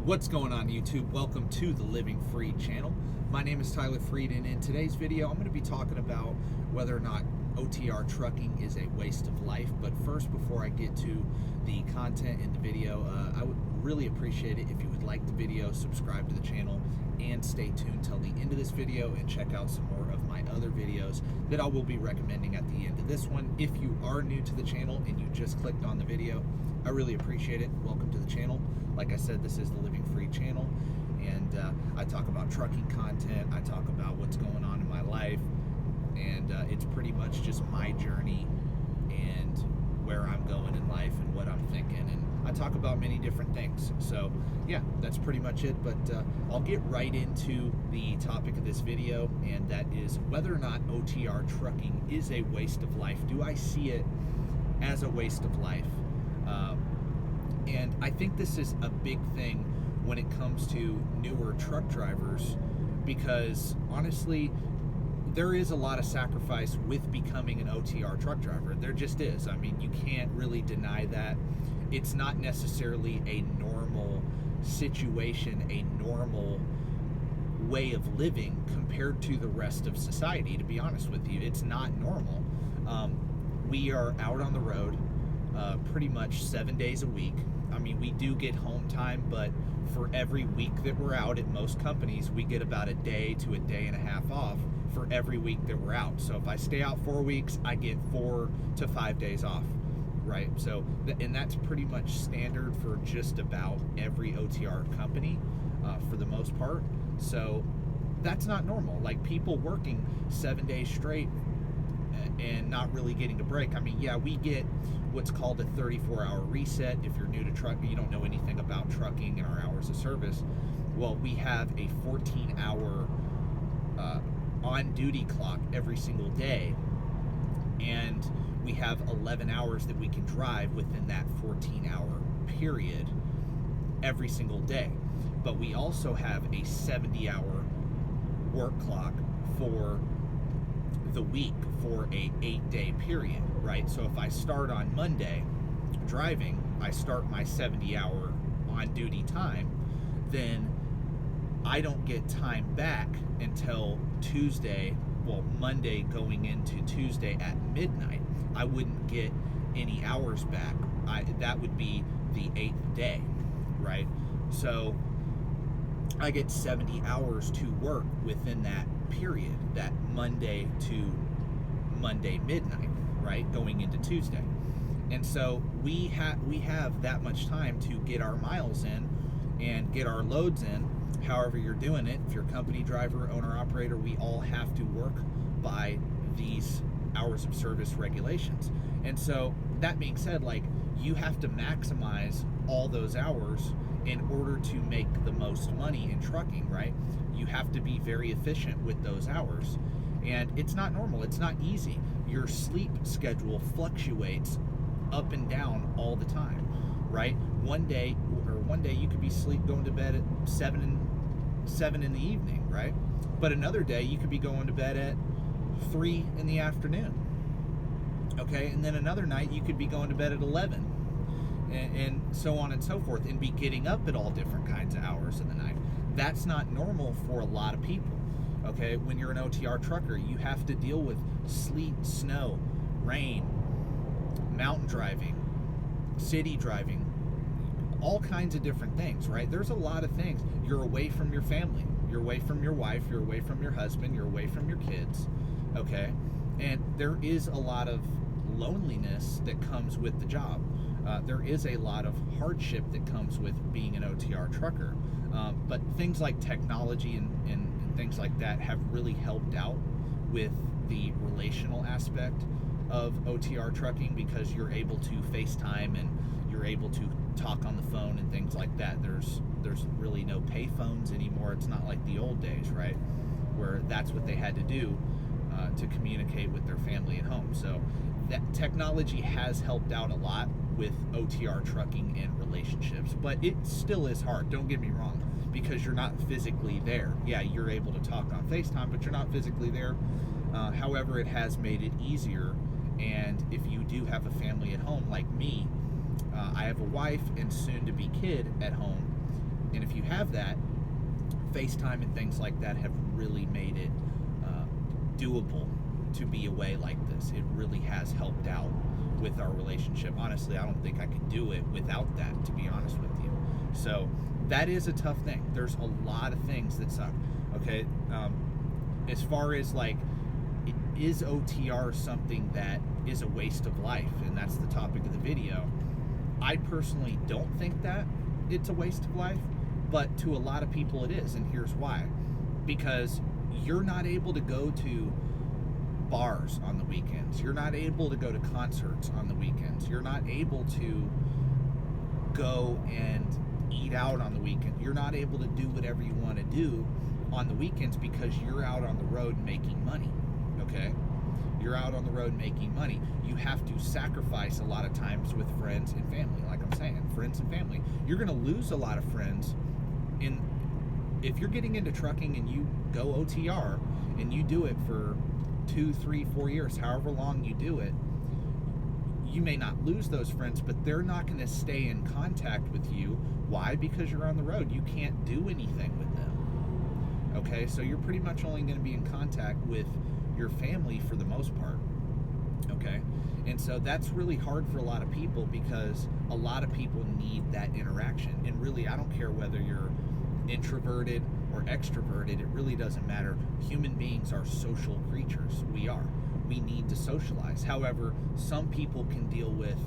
What's going on, YouTube? Welcome to the Living Free channel. My name is Tyler Freed, and in today's video I'm going to be talking about whether or not OTR trucking is a waste of life. But first, before I get to the content in the video, I would really appreciate it if you would like the video, subscribe to the channel, and stay tuned till the end of this video and check out some more of my other videos that I will be recommending at the end of this one. If you are new to the channel and you just clicked on the video, I really appreciate it. Welcome to the channel. Like I said, this is the Living Free channel, and I talk about trucking content, I talk about what's going on in my life, and it's pretty much just my journey and where I'm going in life and what I'm thinking, and I talk about many different things. So yeah, that's pretty much it, but I'll get right into the topic of this video, and that is whether or not OTR trucking is a waste of life. Do I see it as a waste of life? And I think this is a big thing when it comes to newer truck drivers, because honestly, there is a lot of sacrifice with becoming an OTR truck driver. There just is. I mean, you can't really deny that. It's not necessarily a normal situation, a normal way of living compared to the rest of society, to be honest with you. It's not normal. We are out on the road pretty much 7 days a week. I mean, we do get home time, but for every week that we're out at most companies, we get about a day to a day and a half off for every week that we're out. So if I stay out 4 weeks, I get 4 to 5 days off, right? So, and that's pretty much standard for just about every OTR company for the most part. So that's not normal. Like, people working 7 days straight and not really getting a break. I mean, yeah, we get what's called a 34-hour reset. If you're new to trucking, you don't know anything about trucking and our hours of service. Well, we have a 14-hour on-duty clock every single day, and we have 11 hours that we can drive within that 14-hour period every single day. But we also have a 70-hour work clock for the week for a 8-day period, right? So if I start on Monday driving, I start my 70-hour on-duty time, then I don't get time back until Tuesday, well, Monday going into Tuesday at midnight. I wouldn't get any hours back. That would be the 8th day, right? So I get 70 hours to work within that period, that Monday to Monday midnight, right, going into Tuesday. And so we have that much time to get our miles in and get our loads in, however you're doing it. If you're a company driver, owner, operator, we all have to work by these hours of service regulations. And so that being said, like, you have to maximize all those hours in order to make the most money in trucking, right? You have to be very efficient with those hours. And it's not normal, it's not easy. Your sleep schedule fluctuates up and down all the time, right? One day you could be going to bed at 7 in the evening, right? But another day you could be going to bed at 3 in the afternoon. Okay, and then another night you could be going to bed at 11. And so on and so forth, and be getting up at all different kinds of hours of the night. That's not normal for a lot of people. Okay, when you're an OTR trucker, you have to deal with sleet, snow, rain, mountain driving, city driving, all kinds of different things, right? There's a lot of things. You're away from your family, you're away from your wife, you're away from your husband, you're away from your kids, okay? And there is a lot of loneliness that comes with the job. There is a lot of hardship that comes with being an OTR trucker. But things like technology and things like that have really helped out with the relational aspect of OTR trucking, because you're able to FaceTime and you're able to talk on the phone and things like that. There's really no pay phones anymore. It's not like the old days, right, where that's what they had to do to communicate with their family at home. So that technology has helped out a lot with OTR trucking and relationships, but it still is hard, don't get me wrong, because you're not physically there. Yeah, you're able to talk on FaceTime, but you're not physically there. However, it has made it easier, and if you do have a family at home like me, I have a wife and soon-to-be kid at home, And if you have that, FaceTime and things like that have really made it doable to be away like this. It really has helped out with our relationship. Honestly, I don't think I could do it without that, to be honest with you. So that is a tough thing. There's a lot of things that suck. Okay, as far as like, is OTR something that is a waste of life? And that's the topic of the video. I personally don't think that it's a waste of life, but to a lot of people it is, and here's why. Because you're not able to go to bars on the weekends. You're not able to go to concerts on the weekends. You're not able to go and eat out on the weekend. You're not able to do whatever you want to do on the weekends because you're out on the road making money, okay? You're out on the road making money. You have to sacrifice a lot of times with friends and family, like I'm saying, friends and family. You're going to lose a lot of friends if you're getting into trucking and you go OTR and you do it for 2, 3, 4 years, however long you do it, you may not lose those friends, but they're not going to stay in contact with you. Why? Because you're on the road. You can't do anything with them. Okay, so you're pretty much only going to be in contact with your family for the most part. Okay, and so that's really hard for a lot of people because a lot of people need that interaction. And really, I don't care whether you're introverted or extroverted, it really doesn't matter. Human beings are social creatures. We are. We need to socialize. However, some people can deal with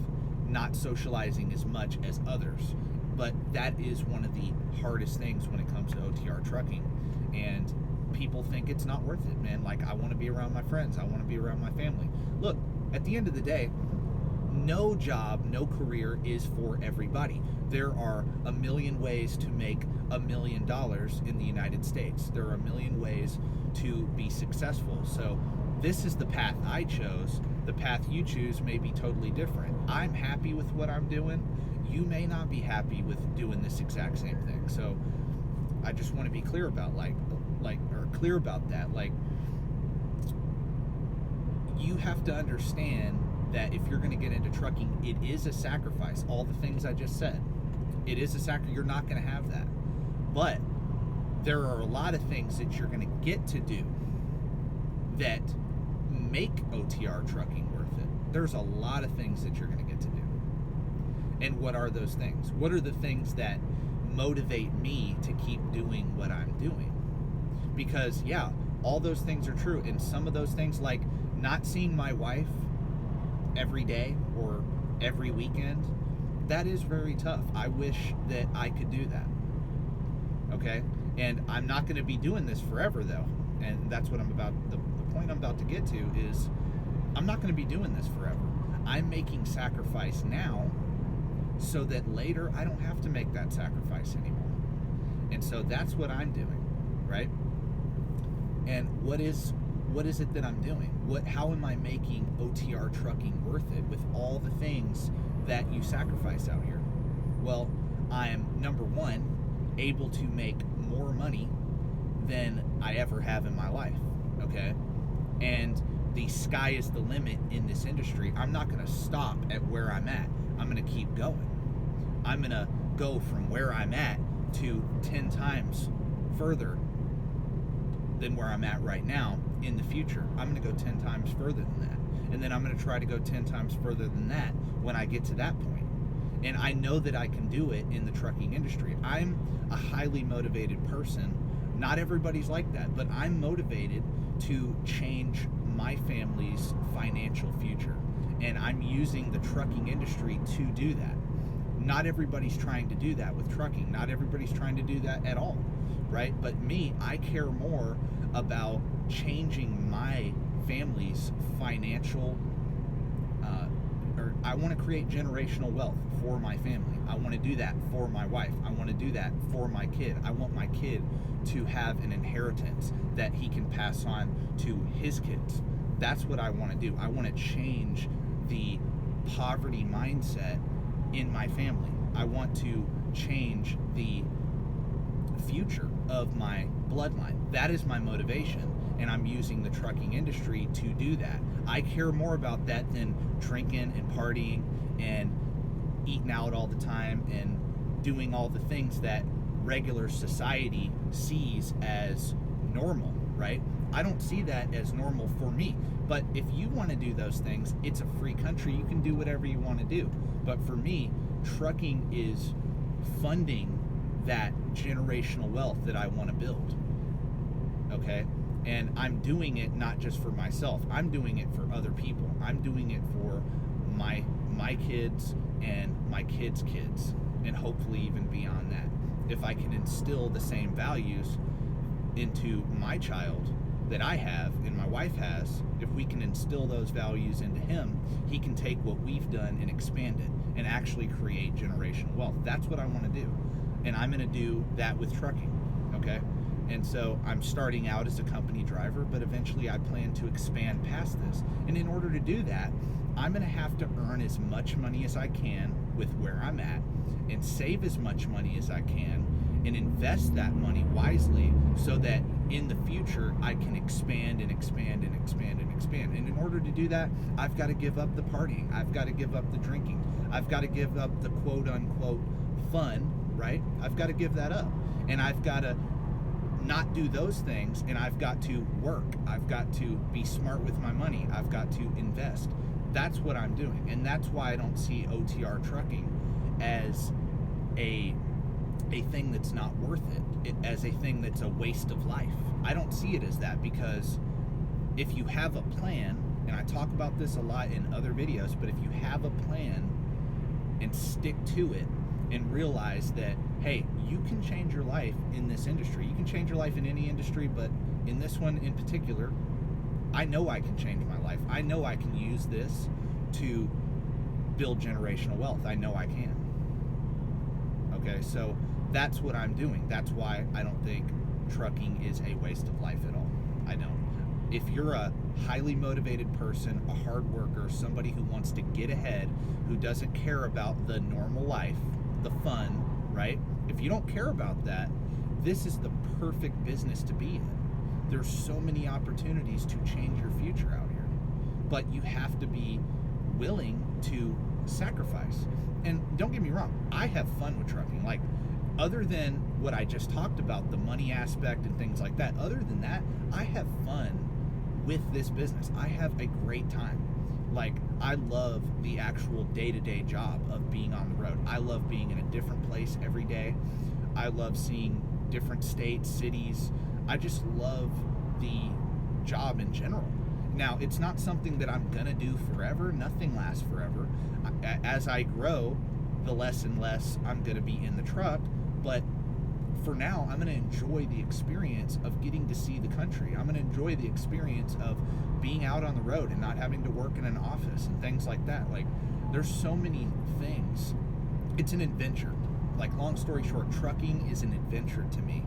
not socializing as much as others, but that is one of the hardest things when it comes to OTR trucking. And people think it's not worth it, man. Like, I want to be around my friends. I want to be around my family. Look, at the end of the day, no job, no career is for everybody. There are a million ways to make $1 million in the United States. There are a million ways to be successful. So this is the path I chose. The path you choose may be totally different. I'm happy with what I'm doing. You may not be happy with doing this exact same thing. So I just want to be clear about clear about that. Like, you have to understand that if you're going to get into trucking, it is a sacrifice. All the things I just said, it is a sacrifice. You're not going to have that, but there are a lot of things that you're going to get to do that make OTR trucking worth it. There's a lot of things that you're going to get to do. And what are those things? What are the things that motivate me to keep doing what I'm doing? Because yeah, all those things are true. And some of those things, like not seeing my wife every day or every weekend, that is very tough. I wish that I could do that. Okay? And I'm not going to be doing this forever though. And that's what the point I'm about to get to is I'm not going to be doing this forever. I'm making sacrifice now so that later I don't have to make that sacrifice anymore. And so that's what I'm doing, right? And what is it that I'm doing? How am I making OTR trucking worth it with all the things that you sacrifice out here? Well, I'm, number one, able to make more money than I ever have in my life, okay? And the sky is the limit in this industry. I'm not going to stop at where I'm at. I'm going to keep going. I'm going to go from where I'm at to 10 times further than where I'm at right now in the future. I'm going to go 10 times further than that. And then I'm going to try to go 10 times further than that when I get to that point. And I know that I can do it in the trucking industry. I'm a highly motivated person. Not everybody's like that, but I'm motivated to change my family's financial future. And I'm using the trucking industry to do that. Not everybody's trying to do that with trucking. Not everybody's trying to do that at all, right? But me, I care more about changing my family's financial, or I want to create generational wealth for my family. I want to do that for my wife. I want to do that for my kid. I want my kid to have an inheritance that he can pass on to his kids. That's what I want to do. I want to change the poverty mindset in my family. I want to change the future of my bloodline. That is my motivation, and I'm using the trucking industry to do that. I care more about that than drinking and partying and eating out all the time and doing all the things that regular society sees as normal, right? I don't see that as normal for me. But if you want to do those things, it's a free country. You can do whatever you want to do. But for me, trucking is funding that generational wealth that I want to build. Okay? And I'm doing it not just for myself. I'm doing it for other people. I'm doing it for my kids and my kids' kids, and hopefully even beyond that. If I can instill the same values into my child that I have and my wife has, if we can instill those values into him, he can take what we've done and expand it and actually create generational wealth. That's what I want to do. And I'm going to do that with trucking, okay? And so I'm starting out as a company driver, but eventually I plan to expand past this. And in order to do that, I'm going to have to earn as much money as I can with where I'm at, and save as much money as I can, and invest that money wisely so that in the future I can expand and expand and expand and expand. And in order to do that, I've got to give up the partying. I've got to give up the drinking. I've got to give up the quote unquote fun, right? I've got to give that up. And I've got to not do those things, and I've got to work. I've got to be smart with my money. I've got to invest. That's what I'm doing. And that's why I don't see OTR trucking as a thing that's not worth it, as a thing that's a waste of life. I don't see it as that, because if you have a plan, and I talk about this a lot in other videos, but if you have a plan and stick to it and realize that, hey, you can change your life in this industry. You can change your life in any industry, but in this one in particular, I know I can change my life. I know I can use this to build generational wealth. I know I can. Okay, so that's what I'm doing. That's why I don't think trucking is a waste of life at all. I don't. If you're a highly motivated person, a hard worker, somebody who wants to get ahead, who doesn't care about the normal life, the fun, right? If you don't care about that, this is the perfect business to be in. There's so many opportunities to change your future out here, but you have to be willing to sacrifice. And don't get me wrong, I have fun with trucking. Like, other than what I just talked about, the money aspect and things like that, other than that, I have fun with this business. I have a great time. Like, I love the actual day-to-day job of being on the road. I love being in a different place every day. I love seeing different states, cities. I just love the job in general. Now, it's not something that I'm gonna do forever. Nothing lasts forever. As I grow, the less and less I'm gonna be in the truck. But for now, I'm gonna enjoy the experience of getting to see the country. I'm gonna enjoy the experience of being out on the road and not having to work in an office and things like that. Like, there's so many things. It's an adventure. Like, long story short, trucking is an adventure to me.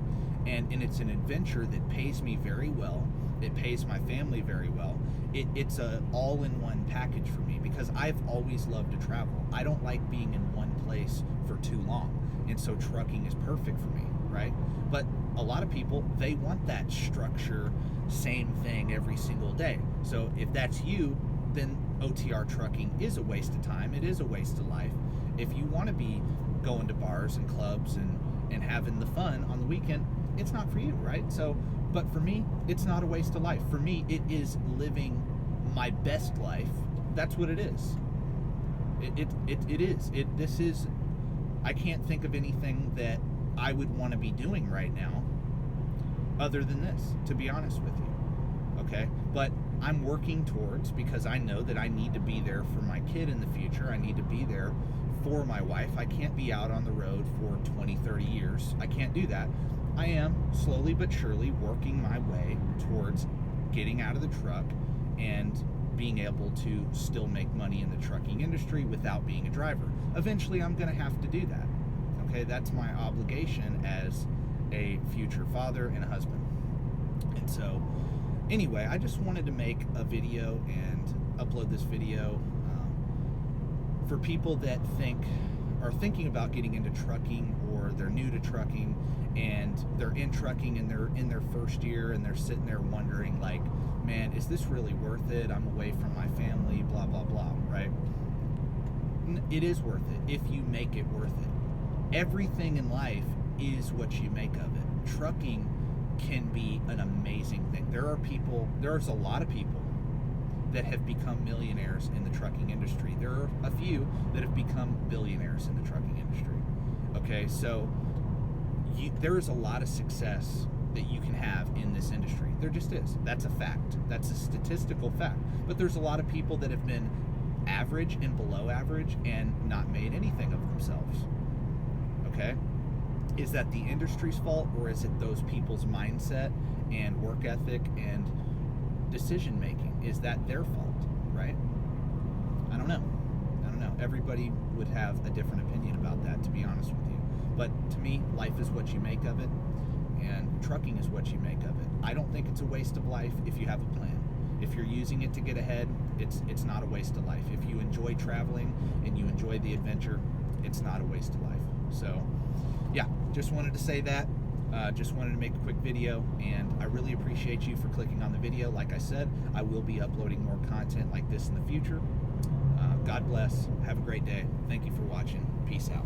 And it's an adventure that pays me very well. It pays my family very well. It's a all-in-one package for me, because I've always loved to travel. I don't like being in one place for too long. And so trucking is perfect for me, right? But a lot of people, they want that structure, same thing every single day. So if that's you, then OTR trucking is a waste of time. It is a waste of life. If you want to be going to bars and clubs and having the fun on the weekend, it's not for you, right? So, but for me, it's not a waste of life. For me, it is living my best life. That's what it is. It is. This is, I can't think of anything that I would want to be doing right now other than this, to be honest with you. Okay? But I'm working towards, because I know that I need to be there for my kid in the future. I need to be there for my wife. I can't be out on the road for 20, 30 years. I can't do that. I am slowly but surely working my way towards getting out of the truck and being able to still make money in the trucking industry without being a driver. Eventually, I'm going to have to do that. Okay, that's my obligation as a future father and a husband. And so, anyway, I just wanted to make a video and upload this video for people that are thinking about getting into trucking, or they're new to trucking and they're in trucking and they're in their first year and they're sitting there wondering, like, man, is this really worth it? I'm away from my family, blah, blah, blah, right? It is worth it if you make it worth it. Everything in life is what you make of it. Trucking can be an amazing thing. There's a lot of people that have become millionaires in the trucking industry. There are a few that have become billionaires in the trucking industry. Okay, so there is a lot of success that you can have in this industry. There just is. That's a fact. That's a statistical fact. But there's a lot of people that have been average and below average and not made anything of themselves. Okay? Is that the industry's fault, or is it those people's mindset and work ethic and decision making? Is that their fault, right? I don't know. Everybody would have a different opinion about that, to be honest with you. But to me, life is what you make of it, and trucking is what you make of it. I don't think it's a waste of life if you have a plan. If you're using it to get ahead, it's not a waste of life. If you enjoy traveling and you enjoy the adventure, it's not a waste of life. So, yeah, just wanted to say that. Just wanted to make a quick video, and I really appreciate you for clicking on the video. Like I said, I will be uploading more content like this in the future. God bless. Have a great day. Thank you for watching. Peace out.